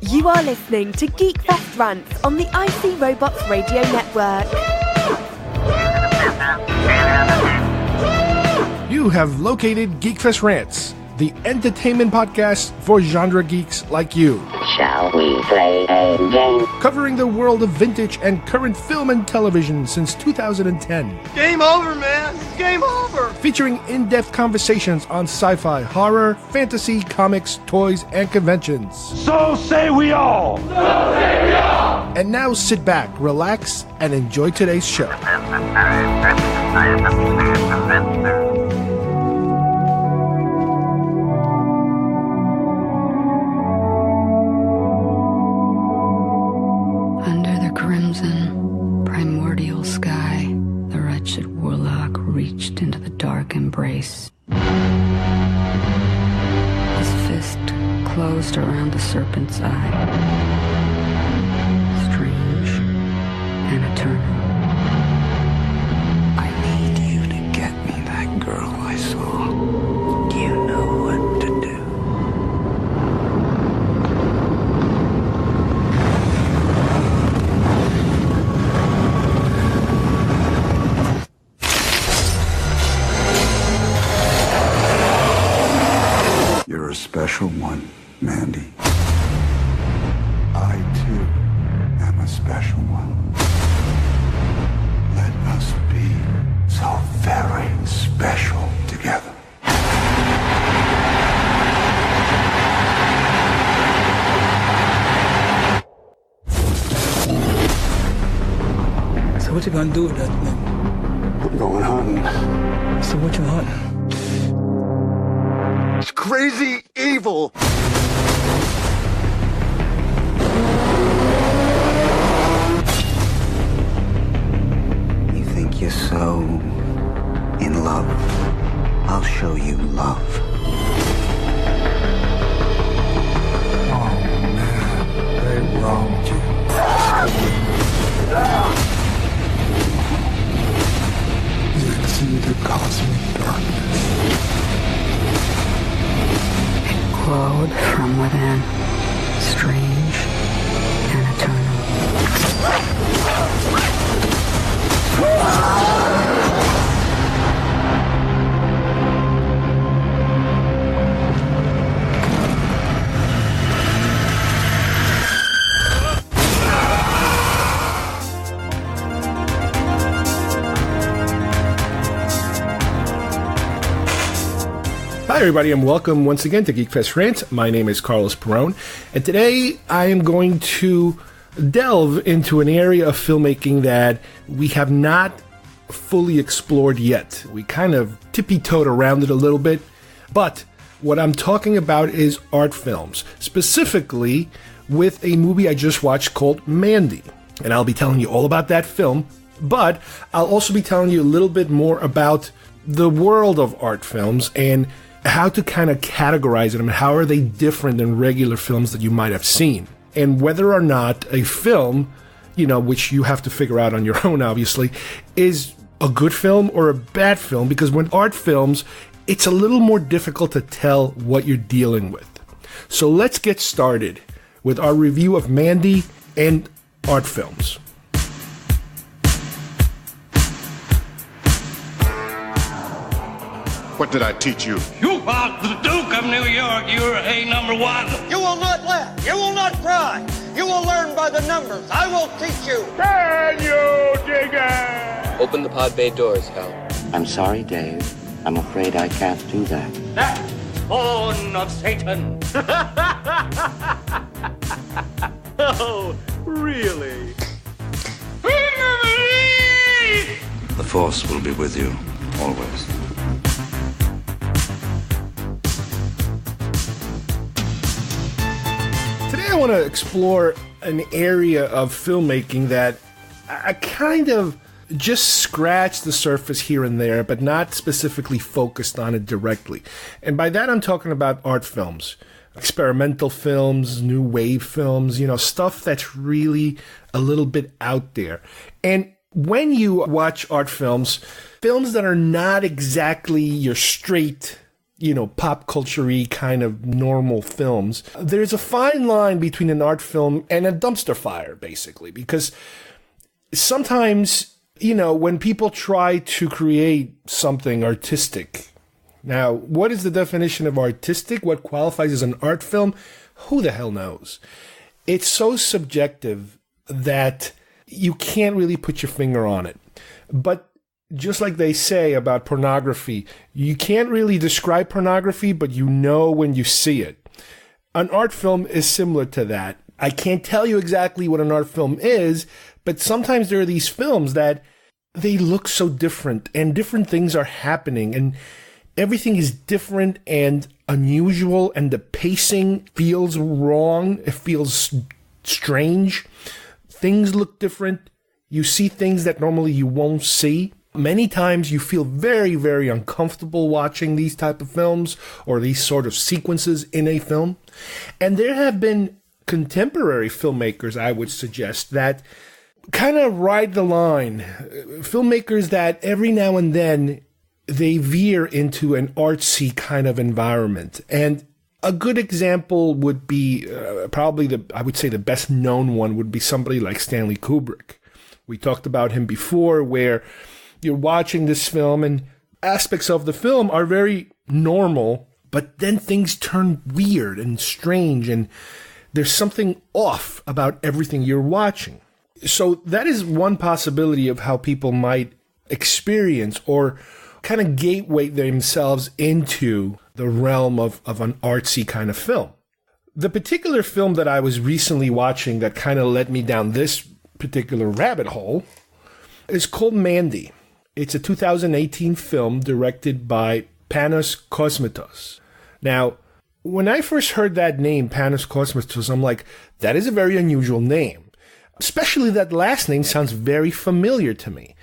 You are listening to GeekFest Rants on the IC Robots Radio Network. You have located GeekFest Rants, the entertainment podcast for genre geeks like you. Shall we play a game? Covering the world of vintage and current film and television since 2010. Game over, man! Game over! Featuring in-depth conversations on sci-fi, horror, fantasy, comics, toys, and conventions. So say we all! So say we all! And now sit back, relax, and enjoy today's show. Crimson, primordial sky, the wretched warlock reached into the dark embrace. His fist closed around the serpent's eye. Strange and eternal. I need you to get me that girl I saw. You know what to do. You're a special one, Mandy. I, too, am a special one. Let us be so very special together. So what you gonna do with that thing? I'm going hunting. So what you hunting? It's crazy evil! You think you're so in love? I'll show you love. Oh man, they wronged you. You exceeded cosmic darkness. Glowed from within, strange and eternal. Hi everybody and welcome once again to GeekFest Rants. My name is Carlos Perone, and today I am going to delve into an area of filmmaking that we have not fully explored yet. We kind of tippy-toed around it a little bit, but what I'm talking about is art films, specifically with a movie I just watched called Mandy. And I'll be telling you all about that film, but I'll also be telling you a little bit more about the world of art films and how to kind of categorize them and how are they different than regular films that you might have seen. And whether or not a film, which you have to figure out on your own, obviously, is a good film or a bad film, because when art films, it's a little more difficult to tell what you're dealing with. So let's get started with our review of Mandy and art films. What did I teach you? You are the Duke of New York. You're a number one. You will not laugh. You will not cry. You will learn by the numbers. I will teach you. Can you dig it? Open the pod bay doors, Hal. I'm sorry, Dave. I'm afraid I can't do that. That born of Satan. Oh, really? The Force will be with you, always. Today I want to explore an area of filmmaking that I kind of just scratched the surface here and there, but not specifically focused on it directly. And by that I'm talking about art films, experimental films, new wave films, stuff that's really a little bit out there. And when you watch art films, films that are not exactly your straight pop culture-y kind of normal films. There's a fine line between an art film and a dumpster fire, basically, because sometimes, when people try to create something artistic, now, what is the definition of artistic? What qualifies as an art film? Who the hell knows? It's so subjective that you can't really put your finger on it. But just like they say about pornography, you can't really describe pornography, but you know when you see it. An art film is similar to that. I can't tell you exactly what an art film is, but sometimes there are these films that they look so different, and different things are happening, and everything is different and unusual, and the pacing feels wrong. It feels strange. Things look different. You see things that normally you won't see. Many times you feel very, very uncomfortable watching these type of films or these sort of sequences in a film. And there have been contemporary filmmakers, I would suggest, that kind of ride the line. Filmmakers that every now and then they veer into an artsy kind of environment. And a good example would be probably I would say the best known one would be somebody like Stanley Kubrick. We talked about him before, where you're watching this film and aspects of the film are very normal, but then things turn weird and strange, and there's something off about everything you're watching. So that is one possibility of how people might experience or kind of gateway themselves into the realm of an artsy kind of film. The particular film that I was recently watching that kind of led me down this particular rabbit hole is called Mandy. It's a 2018 film directed by Panos Cosmatos. Now, when I first heard that name, Panos Cosmatos, I'm like, that is a very unusual name. Especially that last name sounds very familiar to me.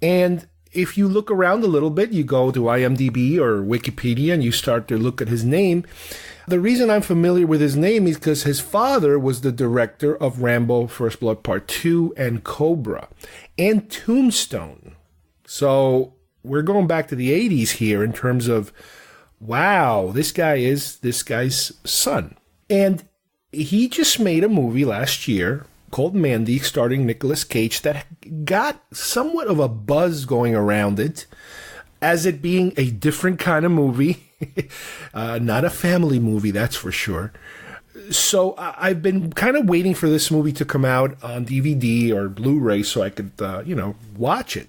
And if you look around a little bit, you go to IMDb or Wikipedia and you start to look at his name. The reason I'm familiar with his name is because his father was the director of Rambo First Blood Part 2 and Cobra and Tombstone. So we're going back to the 80s here in terms of, wow, this guy is this guy's son. And he just made a movie last year called Mandy, starring Nicolas Cage, that got somewhat of a buzz going around it as it being a different kind of movie, not a family movie, that's for sure. So I've been kind of waiting for this movie to come out on DVD or Blu-ray so I could, watch it.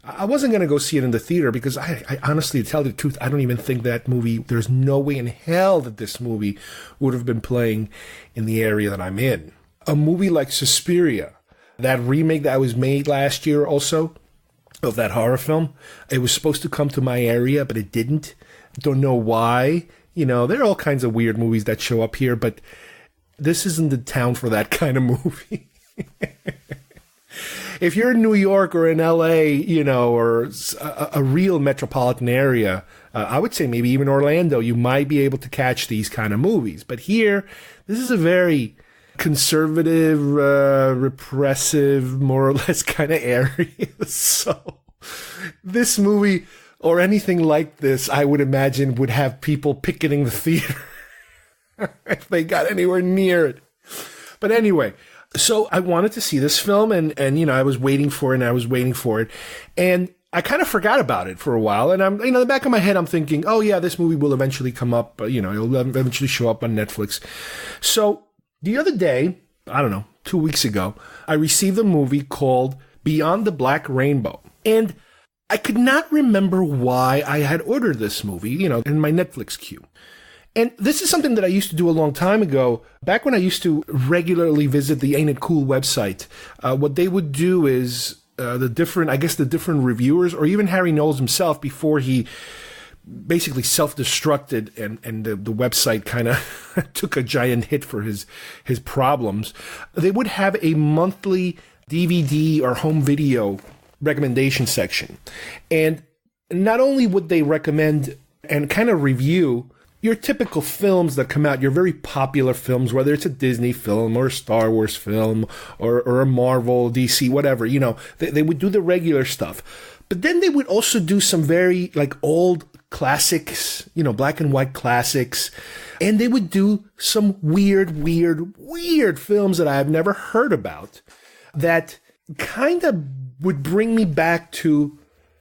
I wasn't going to go see it in the theater because I honestly, to tell the truth, I don't even think that movie, there's no way in hell that this movie would have been playing in the area that I'm in. A movie like Suspiria, that remake that was made last year also of that horror film, it was supposed to come to my area, but it didn't. Don't know why. There are all kinds of weird movies that show up here, but this isn't the town for that kind of movie. If you're in New York or in LA, or a real metropolitan area, I would say maybe even Orlando, you might be able to catch these kind of movies. But here, this is a very conservative, repressive, more or less kind of area. So this movie or anything like this, I would imagine, would have people picketing the theater if they got anywhere near it. But anyway, so I wanted to see this film and I was waiting for it. And I kind of forgot about it for a while. And I'm, in the back of my head, I'm thinking, oh yeah, this movie will eventually come up, it'll eventually show up on Netflix. So the other day, I don't know, 2 weeks ago, I received a movie called Beyond the Black Rainbow. And I could not remember why I had ordered this movie, in my Netflix queue. And this is something that I used to do a long time ago, back when I used to regularly visit the Ain't It Cool website. What they would do is the different reviewers, or even Harry Knowles himself, before he basically self-destructed and the website kind of took a giant hit for his problems, they would have a monthly DVD or home video recommendation section. And not only would they recommend and kind of review your typical films that come out, your very popular films, whether it's a Disney film or a Star Wars film or a Marvel, DC, whatever, they would do the regular stuff. But then they would also do some very old classics, black and white classics. And they would do some weird films that I have never heard about that kind of would bring me back to,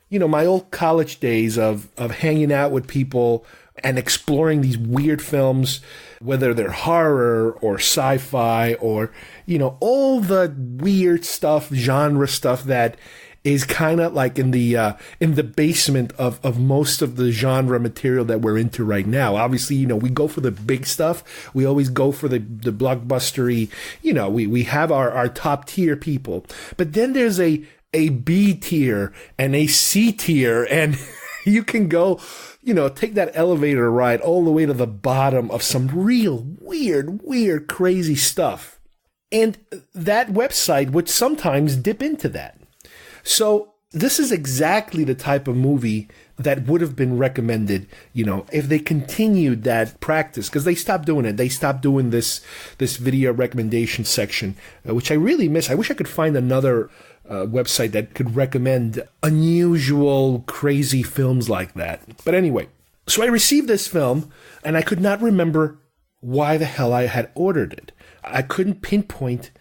my old college days of hanging out with people and exploring these weird films, whether they're horror or sci-fi or, all the weird stuff, genre stuff that is kind of like in the basement of most of the genre material that we're into right now. Obviously, we go for the big stuff. We always go for the blockbustery, we have our top tier people. But then there's a B tier and a C tier, and you can go, take that elevator ride all the way to the bottom of some real weird, crazy stuff. And that website would sometimes dip into that. So this is exactly the type of movie that would have been recommended, if they continued that practice, because they stopped doing it. They stopped doing this video recommendation section, which I really miss. I wish I could find another website that could recommend unusual, crazy films like that. But anyway, so I received this film, and I could not remember why the hell I had ordered it. I couldn't pinpoint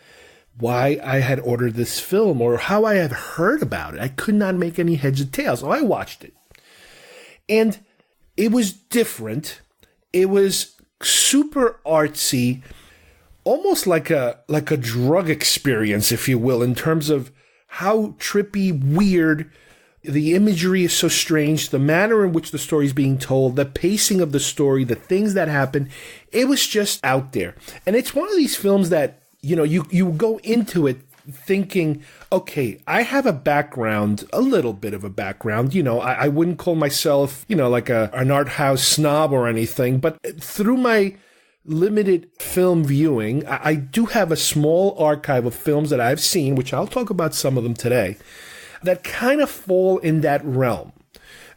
why I had ordered this film or how I had heard about it. I could not make any heads or tails. So I watched it. And it was different. It was super artsy, almost like a drug experience, if you will, in terms of how trippy, weird, the imagery is so strange, the manner in which the story is being told, the pacing of the story, the things that happen. It was just out there. And it's one of these films that, you go into it thinking, okay, I have a background, a little bit of a background. I wouldn't call myself, like an art house snob or anything, but through my limited film viewing, I do have a small archive of films that I've seen, which I'll talk about some of them today, that kind of fall in that realm.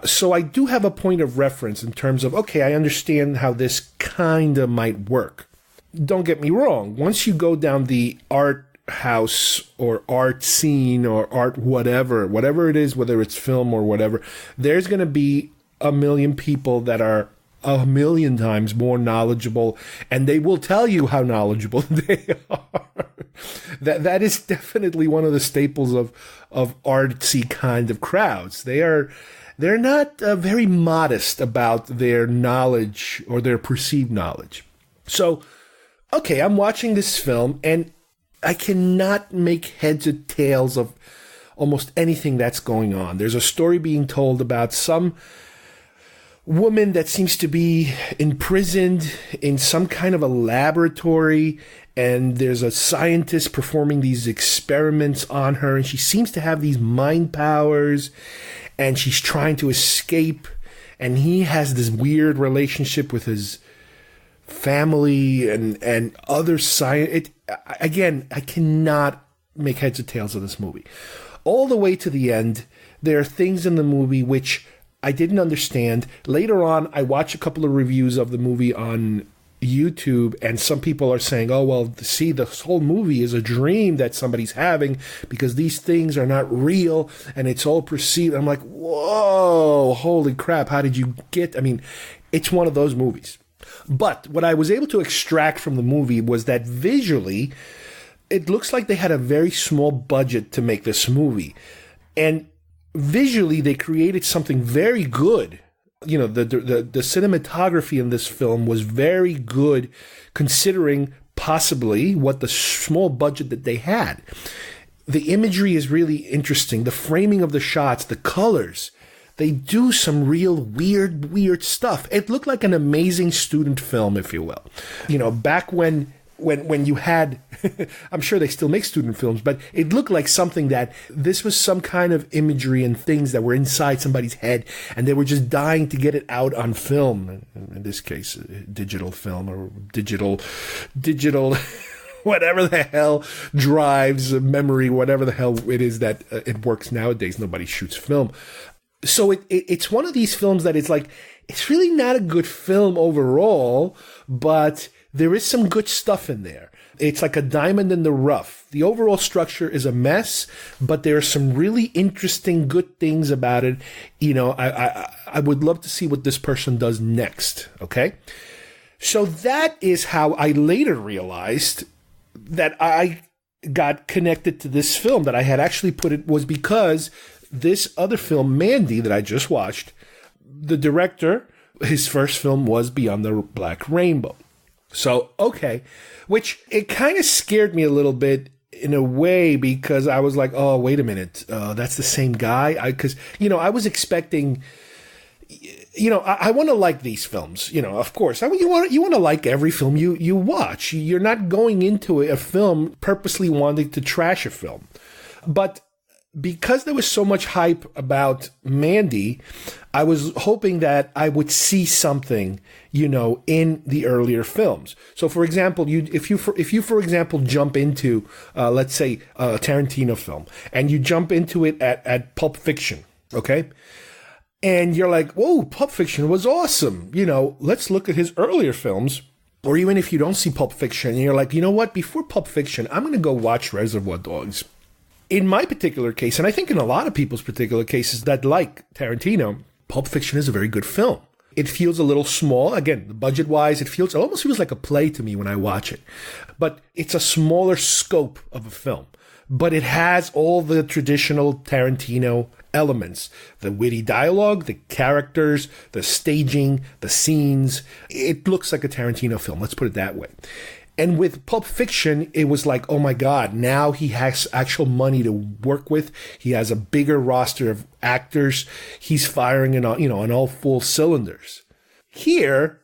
So I do have a point of reference in terms of, okay, I understand how this kind of might work. Don't get me wrong. Once you go down the art house or art scene or art whatever it is, whether it's film or whatever, there's going to be a million people that are a million times more knowledgeable, and they will tell you how knowledgeable they are. That is definitely one of the staples of artsy kind of crowds. They're not very modest about their knowledge or their perceived knowledge. So, okay, I'm watching this film, and I cannot make heads or tails of almost anything that's going on. There's a story being told about some woman that seems to be imprisoned in some kind of a laboratory, and there's a scientist performing these experiments on her, and she seems to have these mind powers, and she's trying to escape, and he has this weird relationship with his family and other science. Again, I cannot make heads or tails of this movie. All the way to the end, there are things in the movie which I didn't understand. Later on, I watched a couple of reviews of the movie on YouTube, and some people are saying, oh, well, see, this whole movie is a dream that somebody's having because these things are not real and it's all perceived. I'm like, whoa, holy crap, how did you get... I mean, it's one of those movies. But what I was able to extract from the movie was that visually, it looks like they had a very small budget to make this movie. And visually, they created something very good. The cinematography in this film was very good, considering possibly what the small budget that they had. The imagery is really interesting. The framing of the shots, the colors, they do some real weird stuff. It looked like an amazing student film, if you will. Back when you had, I'm sure they still make student films, but it looked like something that this was some kind of imagery and things that were inside somebody's head, and they were just dying to get it out on film. In this case, digital film or digital, whatever the hell drives memory, whatever the hell it is that it works nowadays. Nobody shoots film. So it's one of these films that it's like, it's really not a good film overall, but there is some good stuff in there. It's like a diamond in the rough. The overall structure is a mess, but there are some really interesting, good things about it. You know, I would love to see what this person does next, okay? So that is how I later realized that I got connected to this film, that I had actually put it, was because this other film, Mandy, that I just watched, the director, his first film was Beyond the Black Rainbow. So, okay, which it kind of scared me a little bit in a way, because I was like, oh, wait a minute, that's the same guy? Because, you know, I was expecting, you know, I want to like these films, you know, of course. You want to like every film you watch. You're not going into a film purposely wanting to trash a film. But because there was so much hype about Mandy, I was hoping that I would see something, you know, in the earlier films. So, for example, if you for example jump into, let's say, a Tarantino film, and you jump into it at Pulp Fiction, okay, and you're like, whoa, Pulp Fiction was awesome. You know, let's look at his earlier films. Or even if you don't see Pulp Fiction, and you're like, you know what, before Pulp Fiction, I'm going to go watch Reservoir Dogs. In my particular case, and I think in a lot of people's particular cases that like Tarantino, Pulp Fiction is a very good film. It feels a little small. Again, budget-wise, it almost feels like a play to me when I watch it. But it's a smaller scope of a film. But it has all the traditional Tarantino elements. The witty dialogue, the characters, the staging, the scenes. It looks like a Tarantino film, let's put it that way. And with Pulp Fiction, it was like, oh my God, now he has actual money to work with. He has a bigger roster of actors. He's firing on all full cylinders. Here,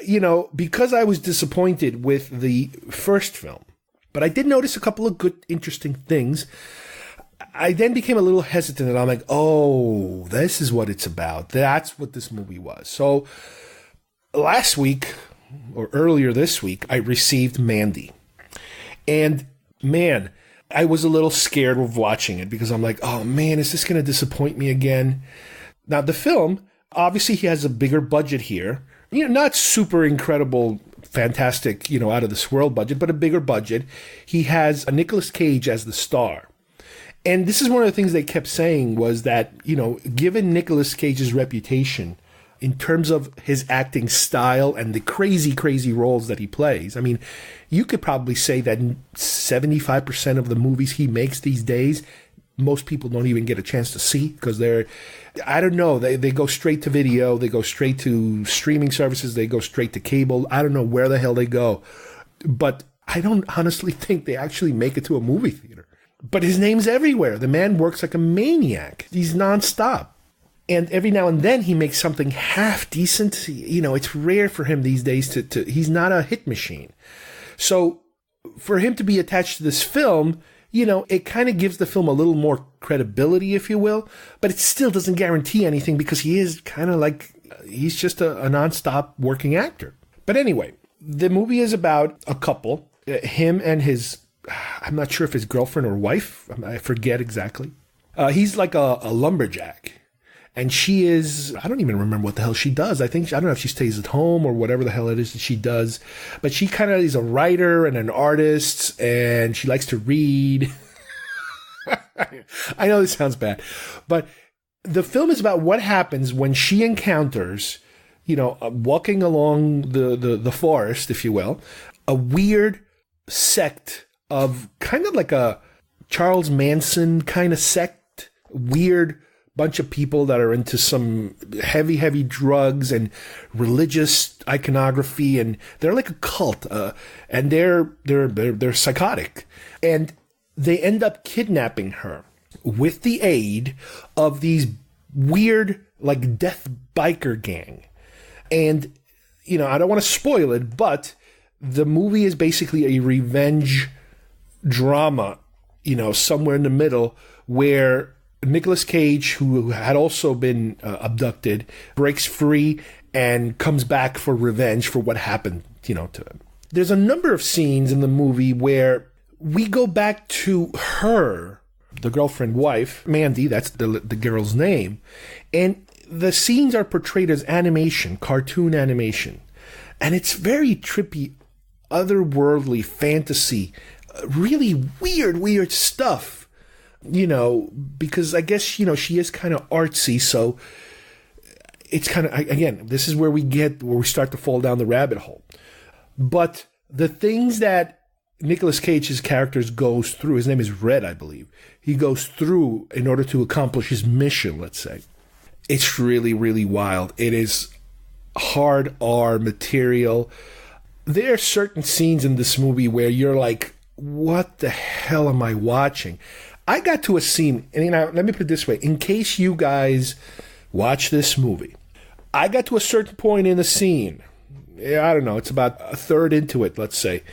you know, because I was disappointed with the first film, but I did notice a couple of good, interesting things. I then became a little hesitant, and I'm like, oh, this is what it's about. That's what this movie was. So last week, or earlier this week, I received Mandy. And man, I was a little scared of watching it, because I'm like, oh man, is this going to disappoint me again? Now, the film, obviously he has a bigger budget here. You know, not super incredible, fantastic, you know, out of this world budget, but a bigger budget. He has a Nicolas Cage as the star. And this is one of the things they kept saying, was that, you know, given Nicolas Cage's reputation in terms of his acting style and the crazy, crazy roles that he plays. I mean, you could probably say that 75% of the movies he makes these days, most people don't even get a chance to see, because I don't know, they go straight to video, they go straight to streaming services, they go straight to cable. I don't know where the hell they go. But I don't honestly think they actually make it to a movie theater. But his name's everywhere. The man works like a maniac. He's nonstop. And every now and then he makes something half decent. You know, it's rare for him these days he's not a hit machine. So for him to be attached to this film, you know, it kind of gives the film a little more credibility, if you will, but it still doesn't guarantee anything, because he is kind of like, he's just a nonstop working actor. But anyway, the movie is about a couple, him and his, I'm not sure if his girlfriend or wife, I forget exactly. He's like a lumberjack. And she is, I don't even remember what the hell she does. I don't know if she stays at home or whatever the hell it is that she does. But she kind of is a writer and an artist, and she likes to read. I know this sounds bad. But the film is about what happens when she encounters, you know, walking along the forest, if you will, a weird sect of kind of like a Charles Manson kind of sect, weird bunch of people that are into some heavy drugs and religious iconography, and they're like a cult, and they're psychotic, and they end up kidnapping her with the aid of these weird, like, death biker gang. And, you know, I don't want to spoil it, but the movie is basically a revenge drama, you know, somewhere in the middle, where Nicolas Cage, who had also been abducted, breaks free and comes back for revenge for what happened, you know, to him. There's a number of scenes in the movie where we go back to her, the girlfriend wife, Mandy, that's the girl's name, and the scenes are portrayed as animation, cartoon animation. And it's very trippy otherworldly fantasy, really weird stuff, because I guess, she is kind of artsy. So it's kind of, again, this is where we start to fall down the rabbit hole. But the things that Nicolas Cage's character goes through, his name is Red, I believe. He goes through in order to accomplish his mission, let's say. It's really, really wild. It is hard R material. There are certain scenes in this movie where you're like, what the hell am I watching? I got to a scene, and let me put it this way, in case you guys watch this movie, I got to a certain point in the scene, I don't know, it's about a third into it, let's say,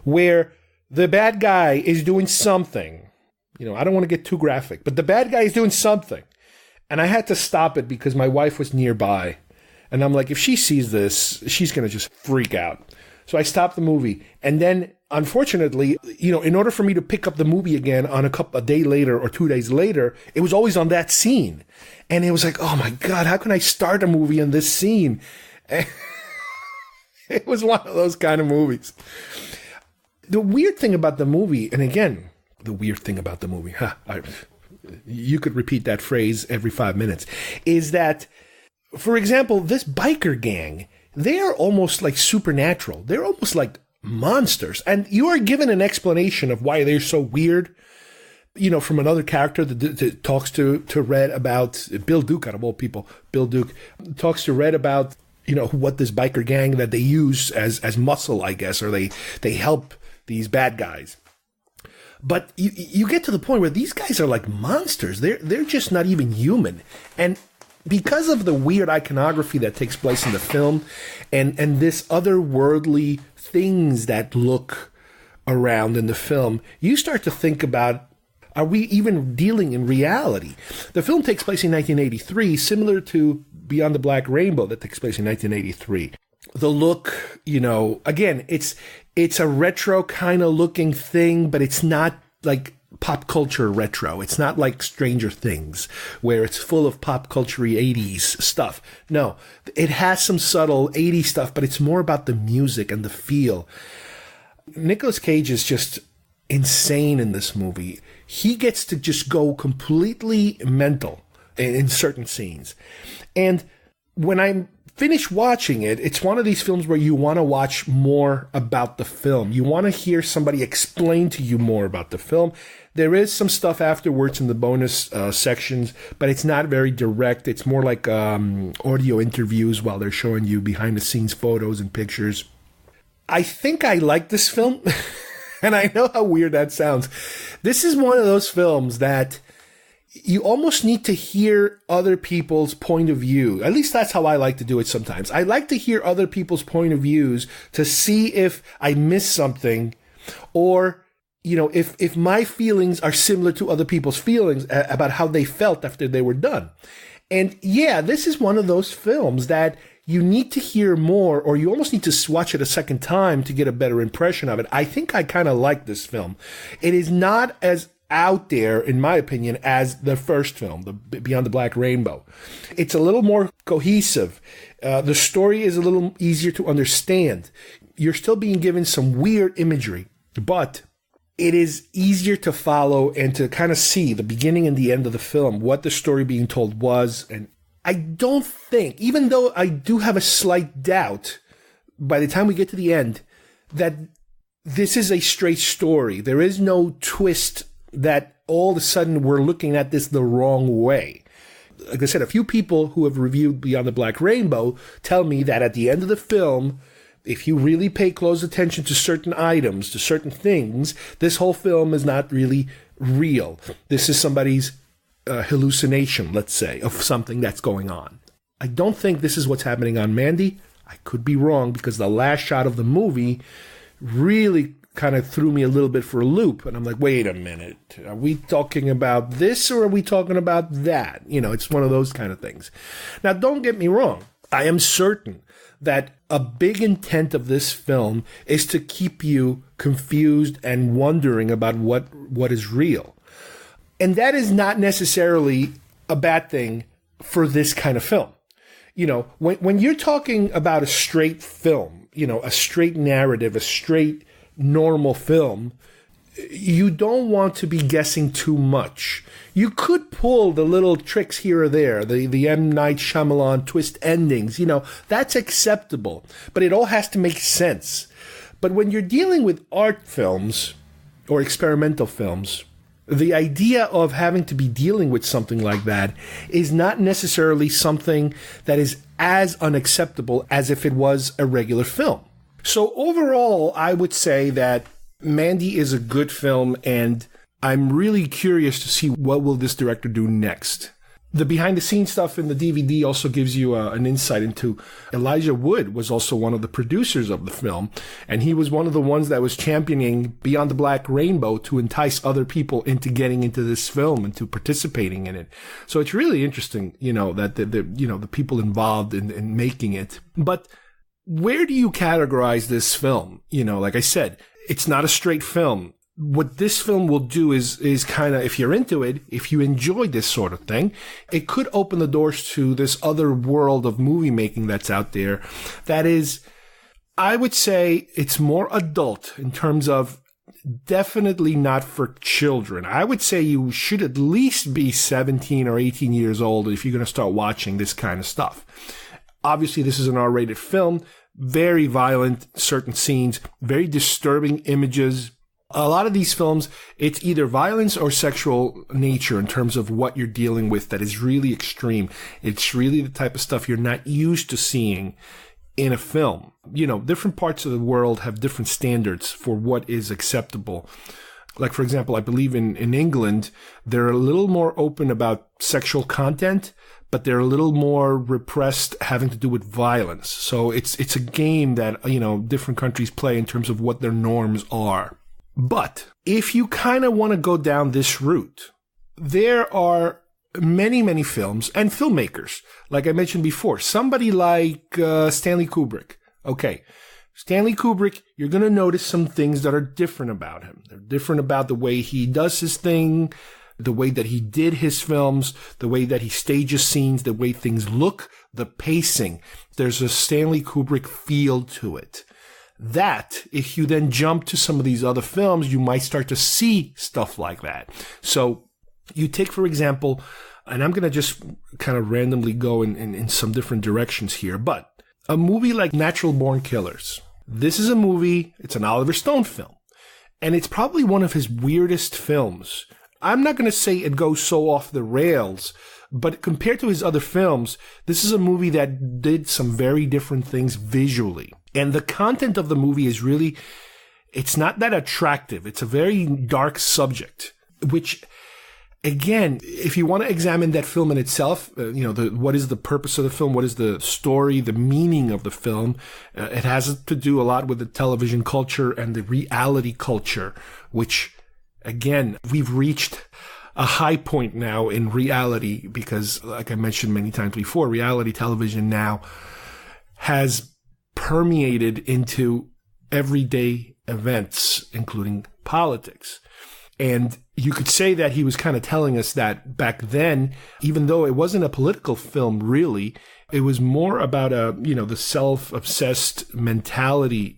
where the bad guy is doing something. I don't want to get too graphic, but the bad guy is doing something. And I had to stop it because my wife was nearby. And I'm like, if she sees this, she's going to just freak out. So I stopped the movie. And then, unfortunately, in order for me to pick up the movie again on a day later or 2 days later, it was always on that scene. And it was like, oh my God, how can I start a movie on this scene? It was one of those kind of movies. The weird thing about the movie, and again, the weird thing about the movie, you could repeat that phrase every 5 minutes, is that, for example, this biker gang, they are almost like supernatural. They're almost like monsters. And you are given an explanation of why they're so weird, from another character that talks to Red about, Bill Duke, out of all people, Bill Duke talks to Red about, what this biker gang that they use as muscle, I guess, or they help these bad guys. But you get to the point where these guys are like monsters. They're just not even human. And because of the weird iconography that takes place in the film and this otherworldly things that look around in the film, you start to think about, are we even dealing in reality? The film takes place in 1983, similar to Beyond the Black Rainbow that takes place in 1983. The look, again, it's a retro kind of looking thing, but it's not like pop culture retro. It's not like Stranger Things, where it's full of pop culture-y 80s stuff. No, it has some subtle 80s stuff, but it's more about the music and the feel. Nicolas Cage is just insane in this movie. He gets to just go completely mental in certain scenes. And when I'm finished watching it, it's one of these films where you want to watch more about the film. You want to hear somebody explain to you more about the film. There is some stuff afterwards in the bonus sections, but it's not very direct. It's more like audio interviews while they're showing you behind-the-scenes photos and pictures. I think I like this film, and I know how weird that sounds. This is one of those films that you almost need to hear other people's point of view. At least that's how I like to do it sometimes. I like to hear other people's point of views to see if I miss something, or, if my feelings are similar to other people's feelings about how they felt after they were done. And yeah, this is one of those films that you need to hear more, or you almost need to watch it a second time to get a better impression of it. I think I kind of like this film. It is not as out there, in my opinion, as the first film, the Beyond the Black Rainbow. It's a little more cohesive. The story is a little easier to understand. You're still being given some weird imagery, but it is easier to follow and to kind of see the beginning and the end of the film, what the story being told was. And I don't think, even though I do have a slight doubt, by the time we get to the end, that this is a straight story. There is no twist that all of a sudden we're looking at this the wrong way. Like I said, a few people who have reviewed Beyond the Black Rainbow tell me that at the end of the film, if you really pay close attention to certain items, to certain things, this whole film is not really real. This is somebody's hallucination, let's say, of something that's going on. I don't think this is what's happening on Mandy. I could be wrong, because the last shot of the movie really kind of threw me a little bit for a loop. And I'm like, wait a minute. Are we talking about this, or are we talking about that? It's one of those kind of things. Now, don't get me wrong. I am certain that a big intent of this film is to keep you confused and wondering about what is real. And that is not necessarily a bad thing for this kind of film. when you're talking about a straight film, a straight narrative, a straight normal film, you don't want to be guessing too much. You could pull the little tricks here or there, the M. Night Shyamalan twist endings, that's acceptable. But it all has to make sense. But when you're dealing with art films or experimental films, the idea of having to be dealing with something like that is not necessarily something that is as unacceptable as if it was a regular film. So overall, I would say that Mandy is a good film, and I'm really curious to see what will this director do next. The behind-the-scenes stuff in the DVD also gives you an insight into Elijah Wood was also one of the producers of the film, and he was one of the ones that was championing Beyond the Black Rainbow to entice other people into getting into this film and to participating in it. So it's really interesting, that the people involved in making it. But where do you categorize this film? Like I said, it's not a straight film. What this film will do is kind of, if you're into it, if you enjoy this sort of thing, it could open the doors to this other world of movie making that's out there. That is, I would say it's more adult in terms of definitely not for children. I would say you should at least be 17 or 18 years old if you're going to start watching this kind of stuff. Obviously, this is an R-rated film, very violent, certain scenes, very disturbing images. A lot of these films, it's either violence or sexual nature in terms of what you're dealing with that is really extreme. It's really the type of stuff you're not used to seeing in a film. Different parts of the world have different standards for what is acceptable. Like, for example, I believe in England, they're a little more open about sexual content, but they're a little more repressed having to do with violence. So it's a game that, different countries play in terms of what their norms are. But if you kind of want to go down this route, there are many, many films and filmmakers. Like I mentioned before, somebody like Stanley Kubrick. Okay, Stanley Kubrick, you're going to notice some things that are different about him. They're different about the way he does his thing, the way that he did his films, the way that he stages scenes, the way things look, the pacing. There's a Stanley Kubrick feel to it. That, if you then jump to some of these other films, you might start to see stuff like that. So you take, for example, and I'm going to just kind of randomly go in some different directions here, but a movie like Natural Born Killers. This is a movie, it's an Oliver Stone film, and it's probably one of his weirdest films. I'm not going to say it goes so off the rails, but compared to his other films, this is a movie that did some very different things visually. And the content of the movie is really, it's not that attractive. It's a very dark subject, which, again, if you want to examine that film in itself, what is the purpose of the film? What is the story, the meaning of the film? It has to do a lot with the television culture and the reality culture, which, again, we've reached a high point now in reality because, like I mentioned many times before, reality television now has permeated into everyday events, including politics. And you could say that he was kind of telling us that back then, even though it wasn't a political film really, it was more about the self-obsessed mentality,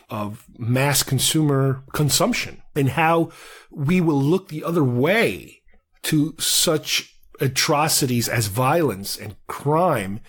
of mass consumer consumption and how we will look the other way to such atrocities as violence and crime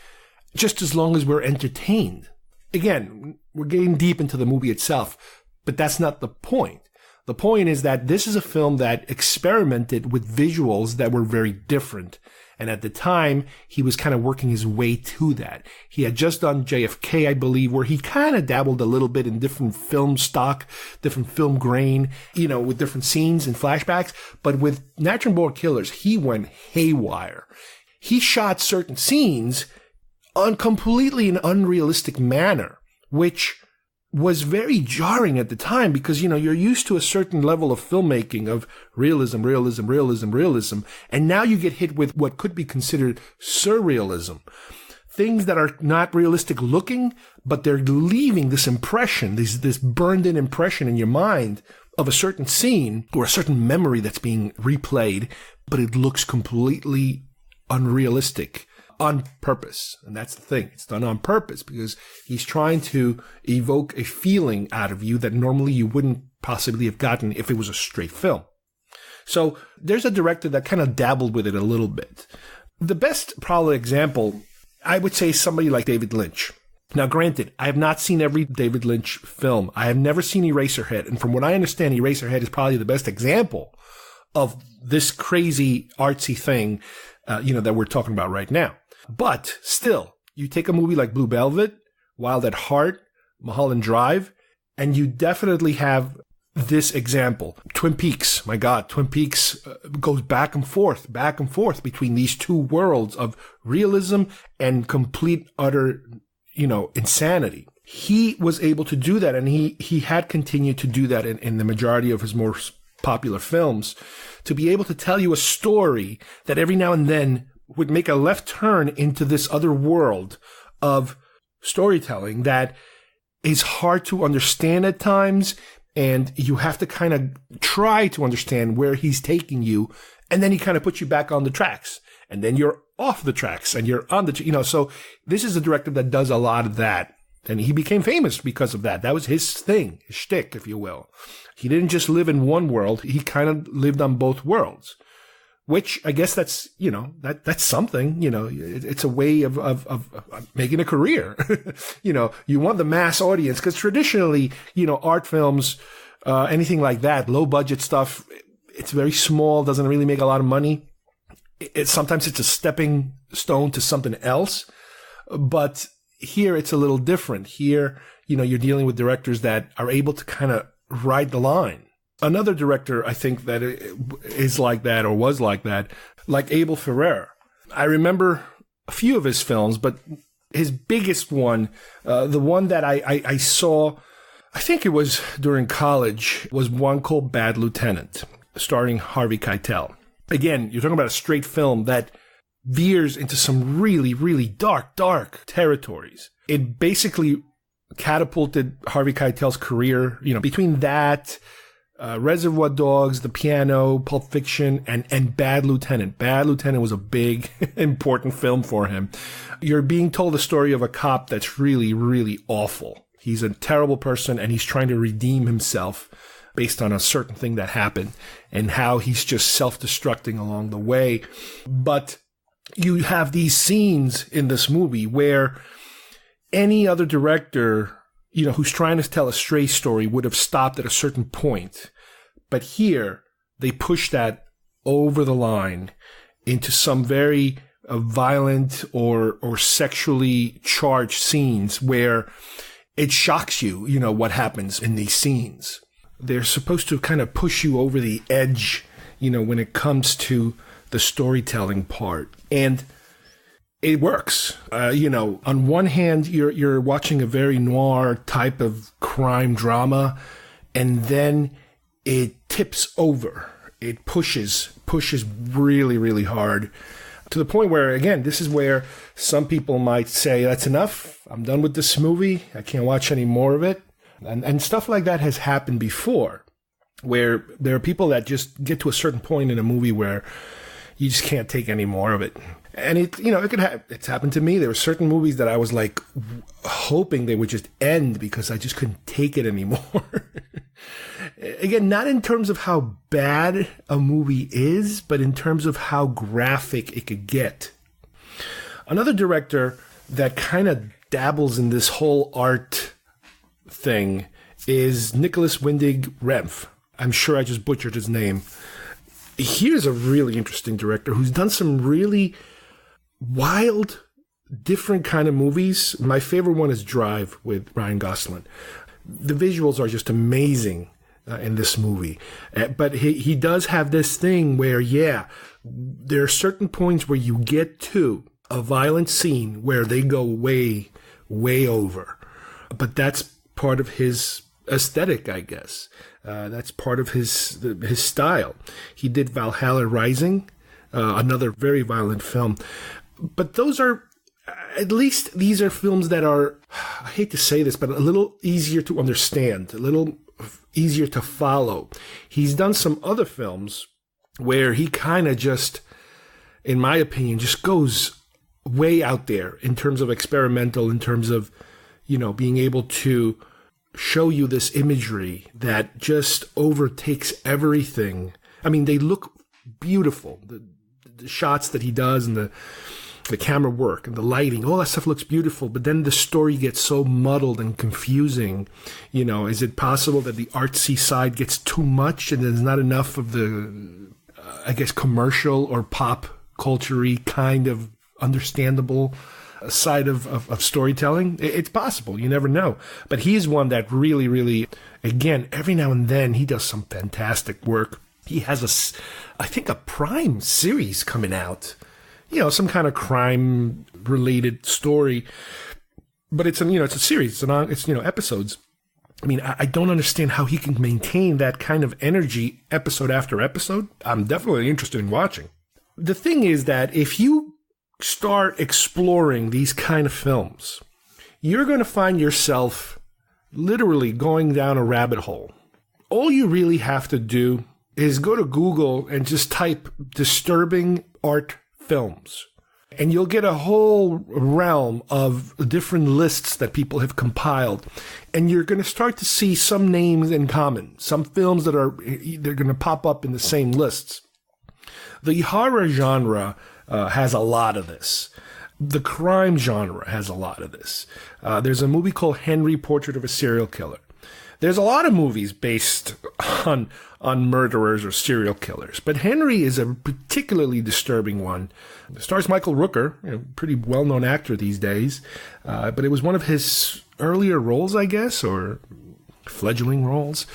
just as long as we're entertained. Again, we're getting deep into the movie itself, but that's not the point. The point is that this is a film that experimented with visuals that were very different. And at the time, he was kind of working his way to that. He had just done JFK, I believe, where he kind of dabbled a little bit in different film stock, different film grain, with different scenes and flashbacks. But with Natural Born Killers, he went haywire. He shot certain scenes on completely an unrealistic manner, which was very jarring at the time because, you're used to a certain level of filmmaking of realism, and now you get hit with what could be considered surrealism. Things that are not realistic looking, but they're leaving this impression, this burned-in impression in your mind of a certain scene or a certain memory that's being replayed, but it looks completely unrealistic. on purpose. And that's the thing. It's done on purpose because he's trying to evoke a feeling out of you that normally you wouldn't possibly have gotten if it was a straight film. So there's a director that kind of dabbled with it a little bit. The best probably example, I would say, is somebody like David Lynch. Now, granted, I have not seen every David Lynch film. I have never seen Eraserhead. And from what I understand, Eraserhead is probably the best example of this crazy artsy thing, that we're talking about right now. But still, you take a movie like Blue Velvet, Wild at Heart, Mulholland Drive, and you definitely have this example. Twin Peaks, my God, Twin Peaks goes back and forth between these two worlds of realism and complete, utter, insanity. He was able to do that, and he had continued to do that in the majority of his more popular films, to be able to tell you a story that every now and then would make a left turn into this other world of storytelling that is hard to understand at times, and you have to kind of try to understand where he's taking you, and then he kind of puts you back on the tracks, and then you're off the tracks, and you're on the, so this is a director that does a lot of that, and he became famous because of that. That was his thing, his shtick, if you will. He didn't just live in one world, he kind of lived on both worlds. Which I guess that's, that's something, it's a way of making a career. You want the mass audience, because traditionally, art films, anything like that, low budget stuff, it's very small, doesn't really make a lot of money. Sometimes it's a stepping stone to something else. But here it's a little different. Here, you're dealing with directors that are able to kind of ride the line. Another director, I think, that is like that or was like that, like Abel Ferrara. I remember a few of his films, but his biggest one, the one that I saw, I think it was during college, was one called Bad Lieutenant, starring Harvey Keitel. Again, you're talking about a straight film that veers into some really, really dark territories. It basically catapulted Harvey Keitel's career, between that, Reservoir Dogs, The Piano, Pulp Fiction, and Bad Lieutenant. Bad Lieutenant was a big, important film for him. You're being told the story of a cop that's really, really awful. He's a terrible person, and he's trying to redeem himself based on a certain thing that happened, and how he's just self-destructing along the way. But you have these scenes in this movie where any other director, who's trying to tell a stray story would have stopped at a certain point. But here, they push that over the line into some very violent or sexually charged scenes where it shocks you, what happens in these scenes. They're supposed to kind of push you over the edge, when it comes to the storytelling part. And it works. On one hand, you're watching a very noir type of crime drama, and then it tips over. It pushes really, really hard to the point where, again, this is where some people might say, that's enough. I'm done with this movie. I can't watch any more of it. And stuff like that has happened before, where there are people that just get to a certain point in a movie where you just can't take any more of it. And it's happened to me. There were certain movies that I was like hoping they would just end because I just couldn't take it anymore. Again, not in terms of how bad a movie is, but in terms of how graphic it could get. Another director that kind of dabbles in this whole art thing is Nicholas Winding Refn. I'm sure I just butchered his name. Here's a really interesting director who's done some really wild, different kind of movies. My favorite one is Drive with Ryan Gosling. The visuals are just amazing in this movie. But he does have this thing where, there are certain points where you get to a violent scene where they go way, way over. But that's part of his aesthetic, I guess. That's part of his style. He did Valhalla Rising, another very violent film. But those are, at least these are films that are, I hate to say this, but a little easier to understand, a little easier to follow. He's done some other films where he kind of just, in my opinion, just goes way out there in terms of experimental, in terms of, being able to show you this imagery that just overtakes everything. I mean, they look beautiful. The shots that he does and the camera work and the lighting, all that stuff looks beautiful, but then the story gets so muddled and confusing. Is it possible that the artsy side gets too much and there's not enough of the, commercial or pop culture-y kind of understandable side of storytelling? It's possible. You never know. But he's one that really, really, again, every now and then he does some fantastic work. He has I think a Prime series coming out, some kind of crime related story, but it's it's a series. It's episodes. I mean, I don't understand how he can maintain that kind of energy episode after episode. I'm definitely interested in watching. The thing is that if you start exploring these kind of films, you're going to find yourself literally going down a rabbit hole. All you really have to do is go to Google and just type disturbing art films. And you'll get a whole realm of different lists that people have compiled. And you're going to start to see some names in common, some films they're going to pop up in the same lists. The horror genre has a lot of this. The crime genre has a lot of this. There's a movie called Henry, Portrait of a Serial Killer. There's a lot of movies based on murderers or serial killers, but Henry is a particularly disturbing one. It stars Michael Rooker, pretty well-known actor these days, but it was one of his earlier roles, I guess, or fledgling roles.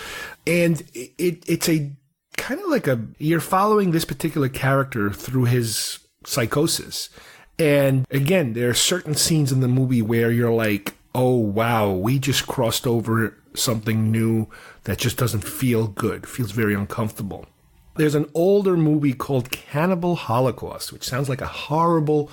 And it's a kind of like you're following this particular character through his psychosis. And again, there are certain scenes in the movie where you're like, oh, wow, we just crossed over something new that just doesn't feel good, feels very uncomfortable. There's an older movie called Cannibal Holocaust, which sounds like a horrible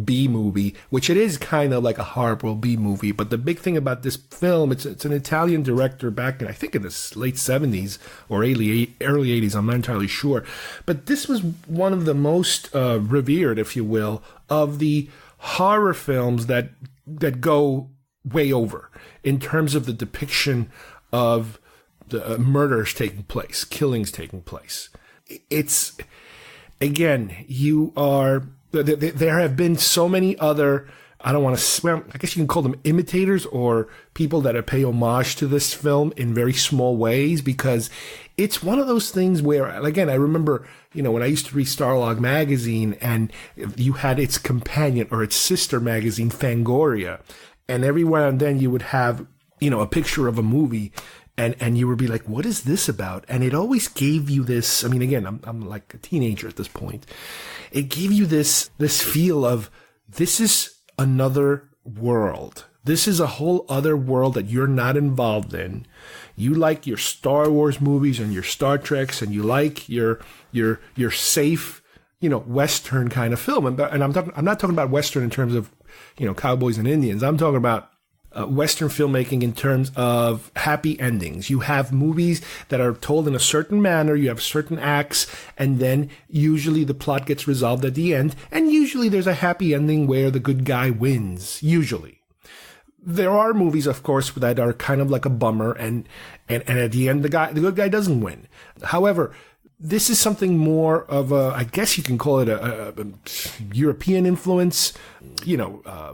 B movie, which it is kind of like a horrible B movie. But the big thing about this film, it's an Italian director back in, I think in the late 70s or early 80s, I'm not entirely sure. But this was one of the most revered, if you will, of the horror films that go way over in terms of the depiction of the murders taking place, killings taking place. It's, again, there have been so many other, I don't want to swear, I guess you can call them imitators or people that pay homage to this film in very small ways, because it's one of those things where, again, I remember, when I used to read Starlog magazine and you had its companion or its sister magazine, Fangoria, and every now and then you would have, a picture of a movie and you would be like, what is this about? And it always gave you this, I mean, again, I'm like a teenager at this point. It gave you this feel of, this is another world. This is a whole other world that you're not involved in. You like your Star Wars movies and your Star Treks, and you like your safe, Western kind of film. And I'm not talking about Western in terms of, cowboys and Indians. I'm talking about Western filmmaking in terms of happy endings. You have movies that are told in a certain manner, you have certain acts, and then usually the plot gets resolved at the end, and usually there's a happy ending where the good guy wins, usually. There are movies, of course, that are kind of like a bummer, and at the end the good guy doesn't win. However, this is something more of a, I guess you can call it a European influence,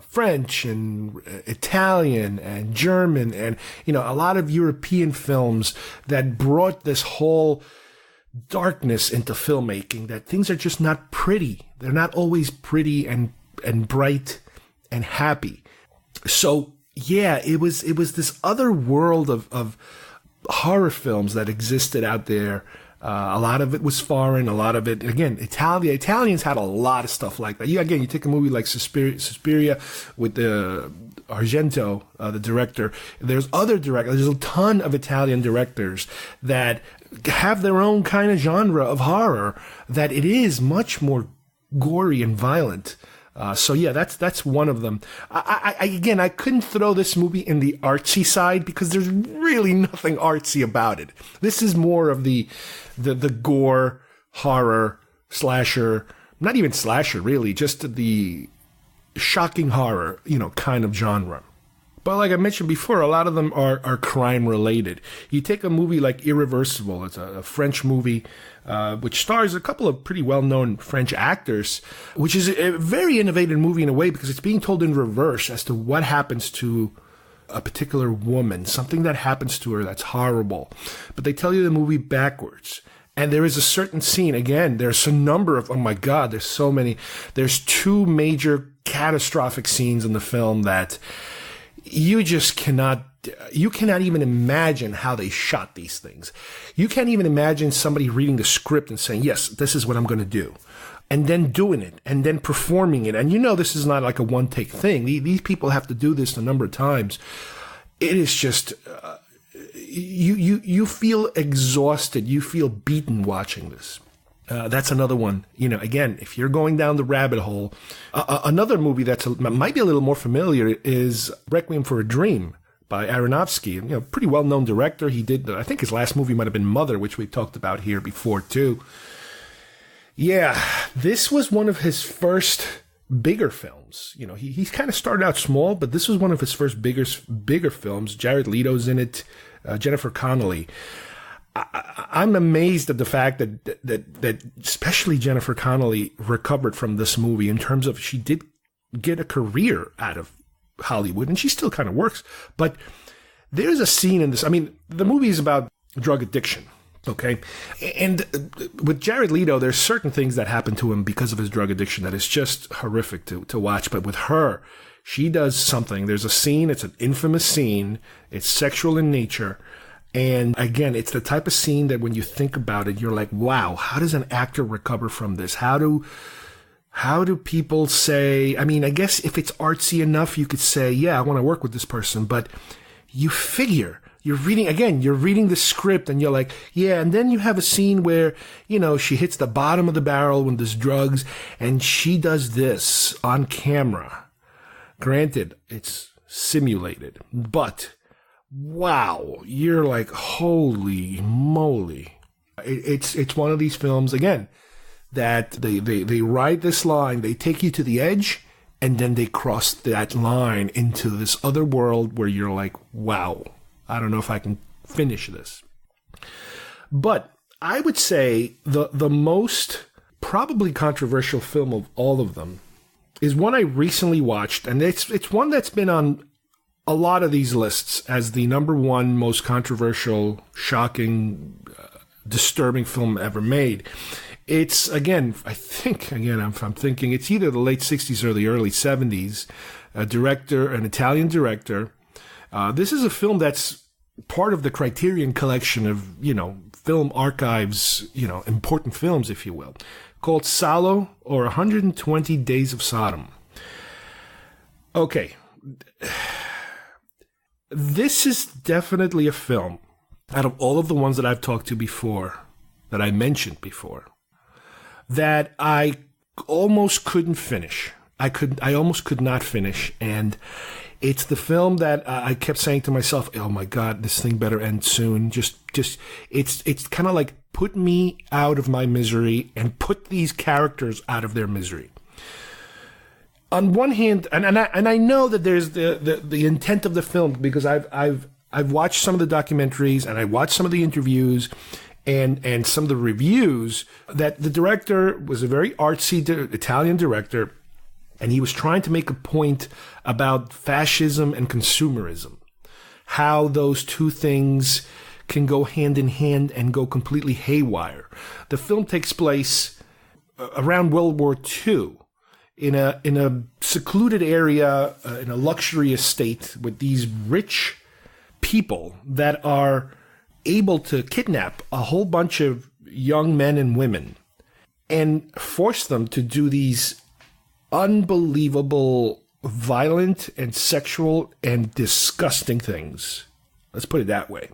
French and Italian and German and, a lot of European films that brought this whole darkness into filmmaking, that things are just not pretty. They're not always pretty and bright and happy. So, yeah, it was this other world of horror films that existed out there. A lot of it was foreign. A lot of it, again, the Italians had a lot of stuff like that. You take a movie like Suspiria with Argento, the director. There's other directors. There's a ton of Italian directors that have their own kind of genre of horror that it is much more gory and violent. So yeah, that's one of them. I couldn't throw this movie in the artsy side because there's really nothing artsy about it. This is more of the gore, horror, slasher, not even slasher really, just the shocking horror, kind of genre. But like I mentioned before, a lot of them are crime-related. You take a movie like Irreversible. It's a French movie which stars a couple of pretty well-known French actors, which is a very innovative movie in a way because it's being told in reverse as to what happens to a particular woman, something that happens to her that's horrible. But they tell you the movie backwards. And there is a certain scene, again, there's a number of, oh my God, there's so many. There's 2 major catastrophic scenes in the film that you cannot even imagine how they shot these things. You can't even imagine somebody reading the script and saying, yes, this is what I'm going to do. And then doing it and then performing it. And this is not like a one-take thing. These people have to do this a number of times. It is just, you feel exhausted. You feel beaten watching this. That's another one. Again, if you're going down the rabbit hole, another movie might be a little more familiar is Requiem for a Dream by Aronofsky. Pretty well-known director. He did, I think his last movie might have been Mother, which we've talked about here before too. Yeah, this was one of his first bigger films. He kind of started out small, but this was one of his first bigger films. Jared Leto's in it, Jennifer Connelly. I'm amazed at the fact that especially Jennifer Connelly recovered from this movie in terms of she did get a career out of Hollywood, and she still kind of works. But there's a scene in this. I mean, the movie is about drug addiction, okay? And with Jared Leto, there's certain things that happen to him because of his drug addiction that is just horrific to watch. But with her, she does something. There's a scene. It's an infamous scene. It's sexual in nature. And again, it's the type of scene that when you think about it, you're like, wow, how does an actor recover from this? How do people say, I mean, I guess if it's artsy enough, you could say, yeah, I want to work with this person. But you figure, you're reading the script and you're like, yeah. And then you have a scene where, she hits the bottom of the barrel with this drugs and she does this on camera. Granted, it's simulated, but wow, you're like, holy moly. It's one of these films, again, that they ride this line, they take you to the edge, and then they cross that line into this other world where you're like, wow, I don't know if I can finish this. But I would say the most probably controversial film of all of them is one I recently watched, and it's one that's been on a lot of these lists as the number 1 most controversial, shocking, disturbing film ever made. It's, again, I'm thinking it's either the late 60s or the early 70s. An Italian director. This is a film that's part of the Criterion collection of, film archives, important films, if you will, called Salo, or 120 Days of Sodom. Okay. This is definitely a film, out of all of the ones that I've talked to before, that I mentioned before, that I almost couldn't finish. I almost could not finish. And it's the film that I kept saying to myself, oh my God, this thing better end soon. It's kind of like put me out of my misery and put these characters out of their misery. On one hand, and I know that there's the intent of the film, because I've watched some of the documentaries and I watched some of the interviews and some of the reviews, that the director was a very artsy Italian director, and he was trying to make a point about fascism and consumerism, how those two things can go hand in hand and go completely haywire. The film takes place around World War II. In a secluded area, in a luxury estate, with these rich people that are able to kidnap a whole bunch of young men and women and force them to do these unbelievable, violent and sexual and disgusting things. Let's put it that way.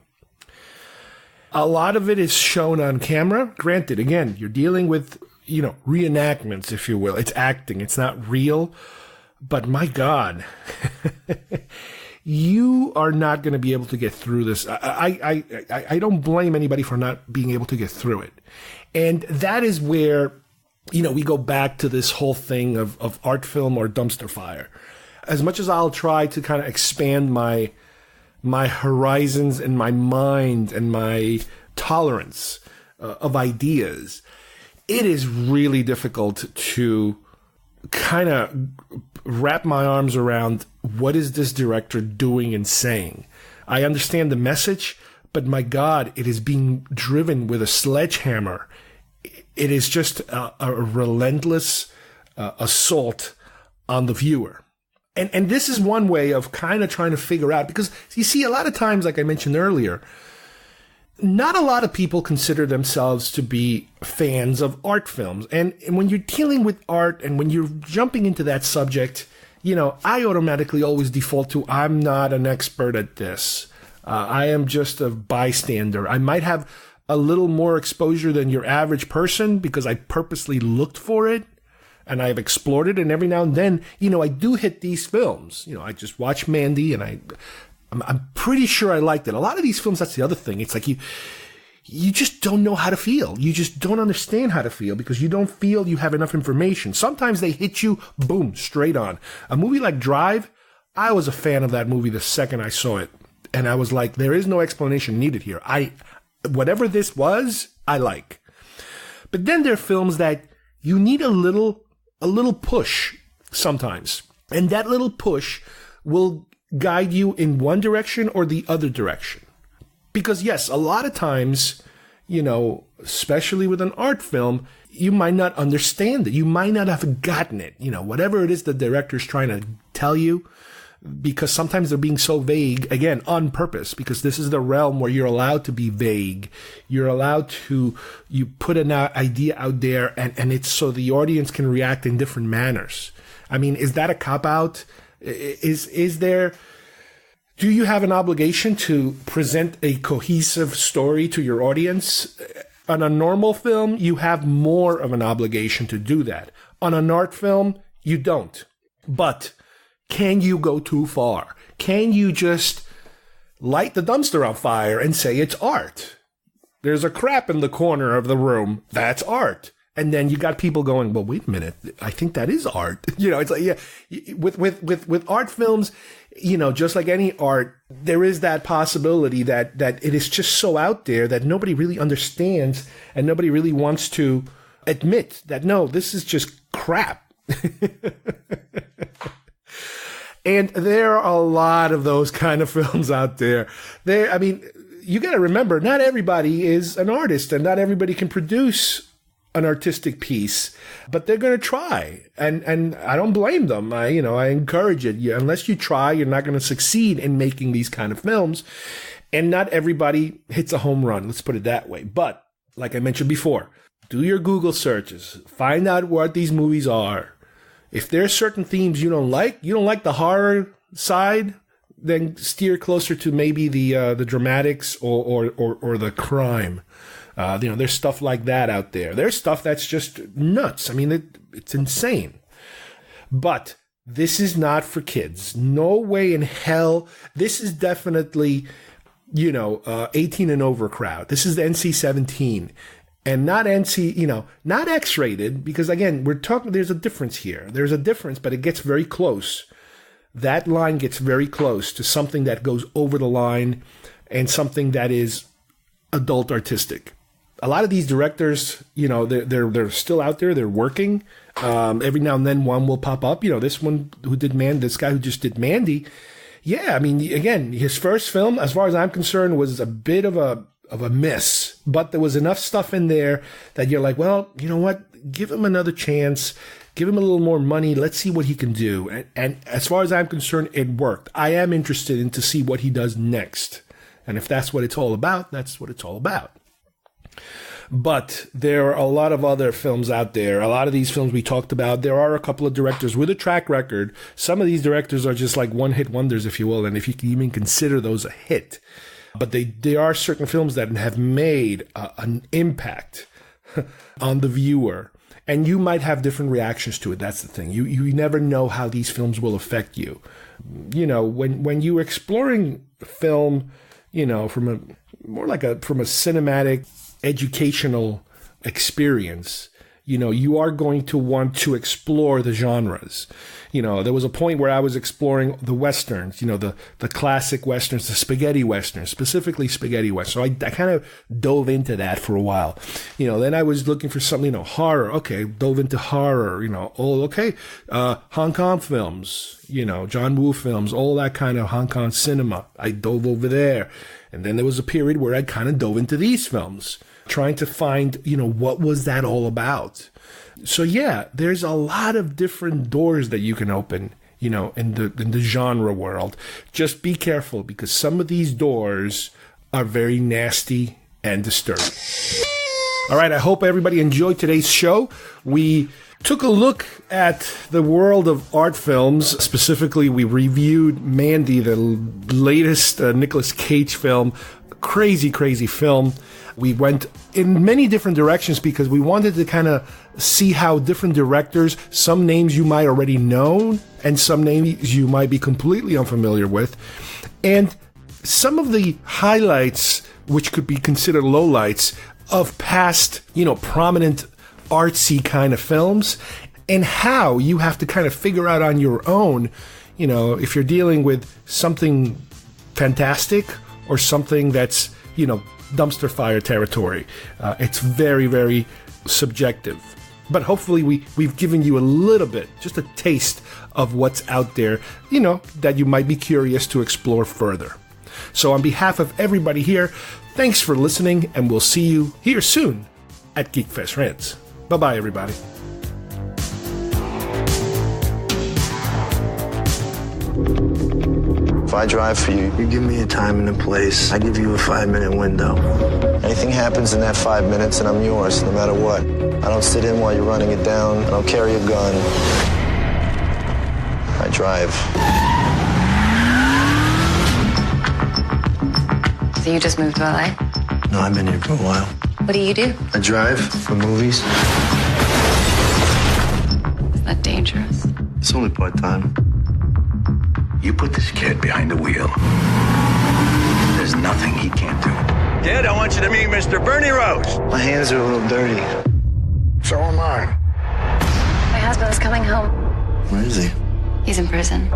A lot of it is shown on camera. Granted, again, you're dealing with reenactments, if you will. It's acting. It's not real. But my God, you are not going to be able to get through this. I don't blame anybody for not being able to get through it. And that is where we go back to this whole thing of art film or dumpster fire. As much as I'll try to kind of expand my horizons and my mind and my tolerance of ideas, it is really difficult to kind of wrap my arms around what is this director doing and saying. I understand the message, but my God, it is being driven with a sledgehammer. It is just a relentless assault on the viewer. And this is one way of kind of trying to figure out, because you see, a lot of times, like I mentioned earlier, not a lot of people consider themselves to be fans of art films. And when you're dealing with art and when you're jumping into that subject, I automatically always default to, I'm not an expert at this. I am just a bystander. I might have a little more exposure than your average person because I purposely looked for it and I've explored it. And every now and then, I do hit these films. I just watched Mandy and I'm pretty sure I liked it. A lot of these films, that's the other thing. It's like you just don't know how to feel. You just don't understand how to feel because you don't feel you have enough information. Sometimes they hit you, boom, straight on. A movie like Drive, I was a fan of that movie the second I saw it. And I was like, there is no explanation needed here. Whatever this was, I like. But then there are films that you need a little push sometimes. And that little push will guide you in one direction or the other direction. Because yes, a lot of times, especially with an art film, you might not understand it. You might not have gotten it. Whatever it is the director's trying to tell you, because sometimes they're being so vague, again, on purpose, because this is the realm where you're allowed to be vague. You're allowed to, you put an idea out there and it's so the audience can react in different manners. I mean, is that a cop-out? Is there, do you have an obligation to present a cohesive story to your audience? On a normal film, you have more of an obligation to do that. On an art film, you don't. But can you go too far? Can you just light the dumpster on fire and say it's art? There's a crap in the corner of the room. That's art. And then you got people going, well, wait a minute. I think that is art. It's like, yeah, with art films, just like any art, there is that possibility that it is just so out there that nobody really understands and nobody really wants to admit that, no, this is just crap. And there are a lot of those kind of films out there. You got to remember, not everybody is an artist and not everybody can produce an artistic piece, but they're going to try. And I don't blame them. I encourage it. Unless you try, you're not going to succeed in making these kind of films. And not everybody hits a home run. Let's put it that way. But like I mentioned before, do your Google searches, find out what these movies are. If there are certain themes you don't like the horror side, then steer closer to maybe the dramatics or the crime. There's stuff like that out there. There's stuff that's just nuts. I mean, it's insane. But this is not for kids. No way in hell. This is definitely, 18 and over crowd. This is the NC-17. And not not X-rated, because again, there's a difference here. There's a difference, but it gets very close. That line gets very close to something that goes over the line and something that is adult artistic. A lot of these directors, they're still out there. They're working. Every now and then one will pop up. This one this guy who just did Mandy. Yeah, I mean, again, his first film, as far as I'm concerned, was a bit of a miss, but there was enough stuff in there that you're like, well, you know what? Give him another chance. Give him a little more money. Let's see what he can do. And as far as I'm concerned, it worked. I am interested in to see what he does next. And if that's what it's all about, that's what it's all about. But there are a lot of other films out there. A lot of these films we talked about, there are a couple of directors with a track record. Some of these directors are just like one-hit wonders, if you will, and if you can even consider those a hit. But there are certain films that have made an impact on the viewer. And you might have different reactions to it. That's the thing. You never know how these films will affect you. When you're exploring film, from a cinematic, educational experience, you are going to want to explore the genres. There was a point where I was exploring the Westerns, the classic Westerns, the spaghetti Westerns, specifically spaghetti Westerns. So I kind of dove into that for a while. Then I was looking for something, horror. Okay, dove into horror, Hong Kong films, John Woo films, all that kind of Hong Kong cinema. I dove over there. And then there was a period where I kind of dove into these films, trying to find, what was that all about? So yeah, there's a lot of different doors that you can open, in the genre world. Just be careful, because some of these doors are very nasty and disturbing. All right, I hope everybody enjoyed today's show. We took a look at the world of art films. Specifically, we reviewed Mandy, the latest Nicolas Cage film. Crazy, crazy film. We went in many different directions because we wanted to kind of see how different directors, some names you might already know and some names you might be completely unfamiliar with, and some of the highlights, which could be considered lowlights, of past, prominent artsy kind of films, and how you have to kind of figure out on your own, if you're dealing with something fantastic or something that's, dumpster fire territory. It's very, very subjective. But hopefully we've given you a little bit, just a taste of what's out there, that you might be curious to explore further. So on behalf of everybody here, thanks for listening, and we'll see you here soon at GeekFest Rants. Bye-bye, everybody. If I drive for you, you give me a time and a place. I give you a 5-minute window. Anything happens in that 5 minutes and I'm yours, no matter what. I don't sit in while you're running it down. I don't carry a gun. I drive. So you just moved to LA? No, I've been here for a while. What do you do? I drive for movies. Is that dangerous? It's only part-time. You put this kid behind the wheel. There's nothing he can't do. Kid, I want you to meet Mr. Bernie Rose. My hands are a little dirty. So am I. My husband's coming home. Where is he? He's in prison.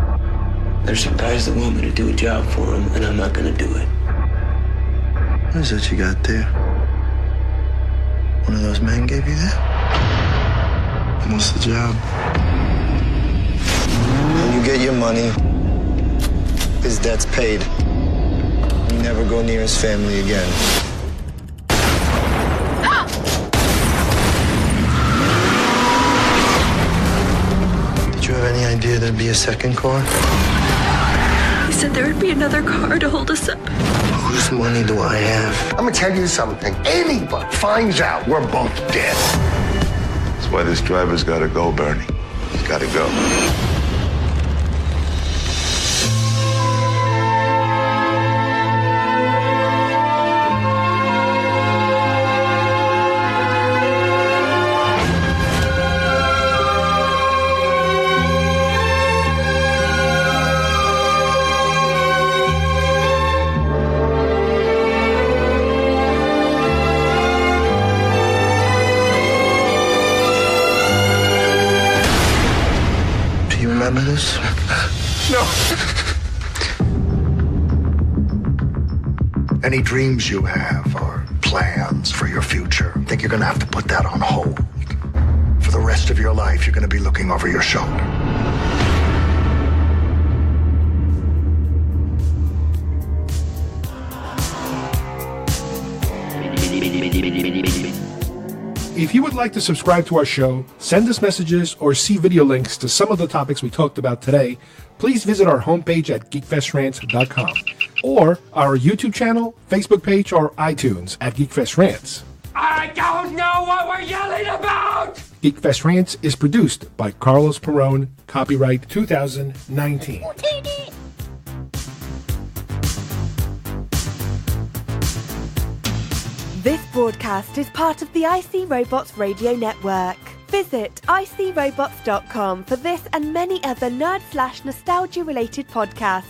There's some guys that want me to do a job for them, and I'm not gonna do it. What is that you got there? One of those men gave you that? And what's the job? When you get your money, his debt's paid. You never go near his family again. Did you have any idea there'd be a second car? He said there would be another car to hold us up. Whose money do I have? I'm gonna tell you something. Anybody finds out, we're both dead. That's why this driver's gotta go, Bernie. He's gotta go. Remember this? No. Any dreams you have or plans for your future, I think you're gonna have to put that on hold. For the rest of your life, you're gonna be looking over your shoulder. If you would like to subscribe to our show, send us messages, or see video links to some of the topics we talked about today, please visit our homepage at geekfestrants.com or our YouTube channel, Facebook page, or iTunes at GeekFest Rants. I don't know what we're yelling about! GeekFest Rants is produced by Carlos Perone, copyright 2019. This broadcast is part of the IC Robots Radio Network. Visit icrobots.com for this and many other nerd/nostalgia related podcasts.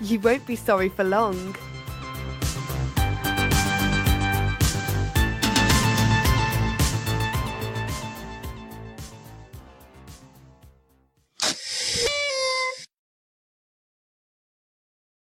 You won't be sorry for long.